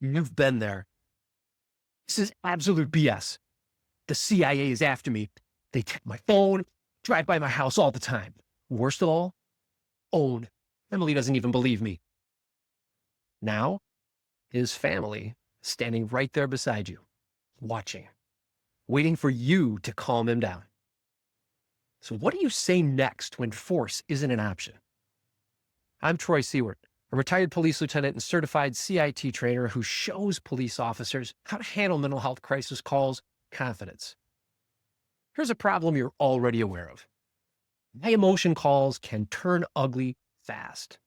You've been there. This is absolute BS. The CIA is after me. They take my phone, drive by my house all the time. Worst of all, own. Emily doesn't even believe me. Now, his family standing right there beside you, watching, waiting for you to calm him down. So what do you say next when force isn't an option? I'm Troy Siewert, a retired police lieutenant and certified CIT trainer who shows police officers how to handle mental health crisis calls with confidence. Here's a problem you're already aware of. High emotion calls can turn ugly fast.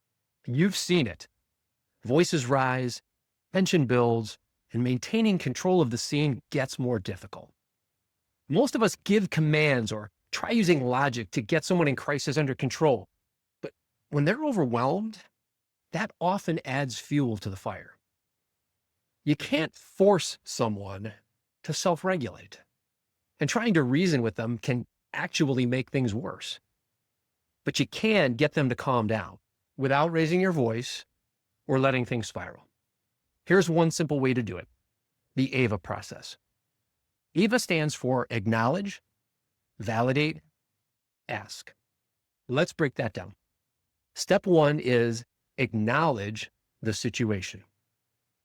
You've seen it. Voices rise, tension builds, and maintaining control of the scene gets more difficult. Most of us give commands or try using logic to get someone in crisis under control. But when they're overwhelmed, that often adds fuel to the fire. You can't force someone to self-regulate, and trying to reason with them can actually make things worse. But you can get them to calm down without raising your voice or letting things spiral. Here's one simple way to do it: the AVA process. AVA stands for acknowledge, validate, ask. Let's break that down. Step one is acknowledge the situation.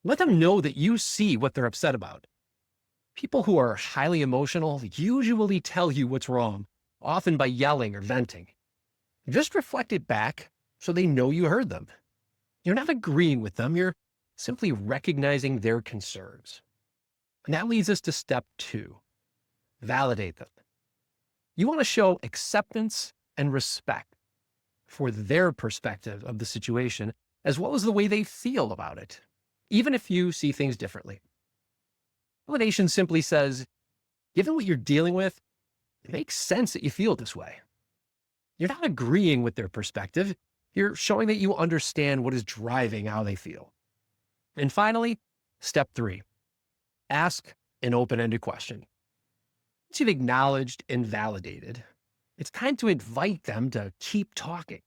Let them know that you see what they're upset about. People who are highly emotional usually tell you what's wrong, often by yelling or venting. Just reflect it back so they know you heard them. You're not agreeing with them, you're simply recognizing their concerns. And that leads us to step two: validate them. You want to show acceptance and respect for their perspective of the situation, as well as the way they feel about it, even if you see things differently. Validation simply says, given what you're dealing with, it makes sense that you feel this way. You're not agreeing with their perspective. You're showing that you understand what is driving how they feel. And finally, step three: ask an open-ended question. Once you've acknowledged and validated, it's time to invite them to keep talking.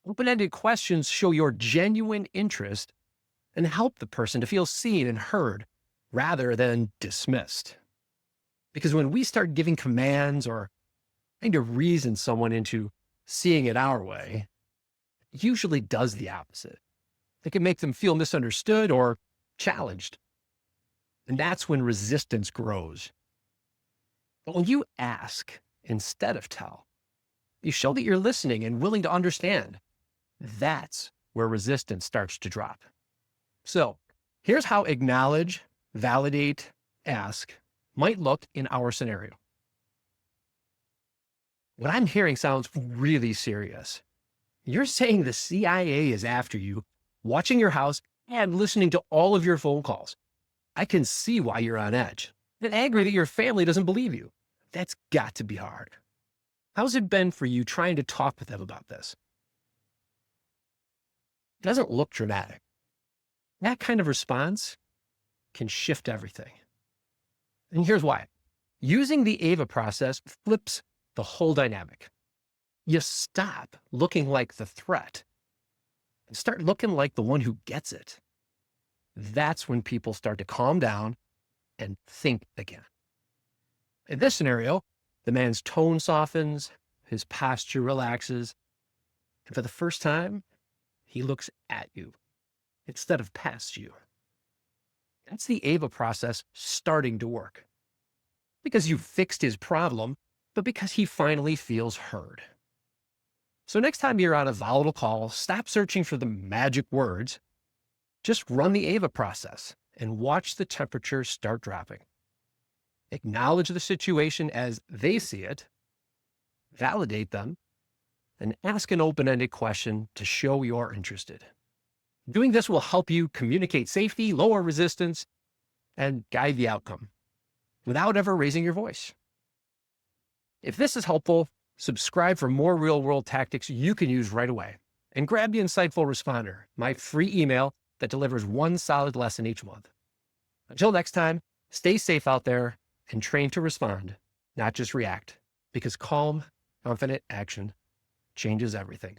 Open-ended questions show your genuine interest and help the person to feel seen and heard rather than dismissed. Because when we start giving commands or trying to reason someone into seeing it our way, it usually does the opposite. It can make them feel misunderstood or challenged. And that's when resistance grows. But when you ask instead of tell, you show that you're listening and willing to understand. That's where resistance starts to drop. So here's how acknowledge, validate, ask might look in our scenario. What I'm hearing sounds really serious. You're saying the CIA is after you, watching your house and listening to all of your phone calls. I can see why you're on edge and angry that your family doesn't believe you. That's got to be hard. How's it been for you trying to talk with them about this? It doesn't look dramatic. That kind of response can shift everything. And here's why. Using the AVA process flips the whole dynamic. You stop looking like the threat and start looking like the one who gets it. That's when people start to calm down and think again. In this scenario, the man's tone softens, his posture relaxes, and for the first time, he looks at you instead of past you. That's the AVA process starting to work. Because you fixed his problem, but because he finally feels heard. So next time you're on a volatile call, stop searching for the magic words. Just run the AVA process and watch the temperature start dropping. Acknowledge the situation as they see it, validate them, and ask an open-ended question to show you're interested. Doing this will help you communicate safety, lower resistance, and guide the outcome without ever raising your voice. If this is helpful, subscribe for more real-world tactics you can use right away. And grab the Insightful Responder, my free email that delivers one solid lesson each month. Until next time, stay safe out there and train to respond, not just react, because calm, confident action changes everything.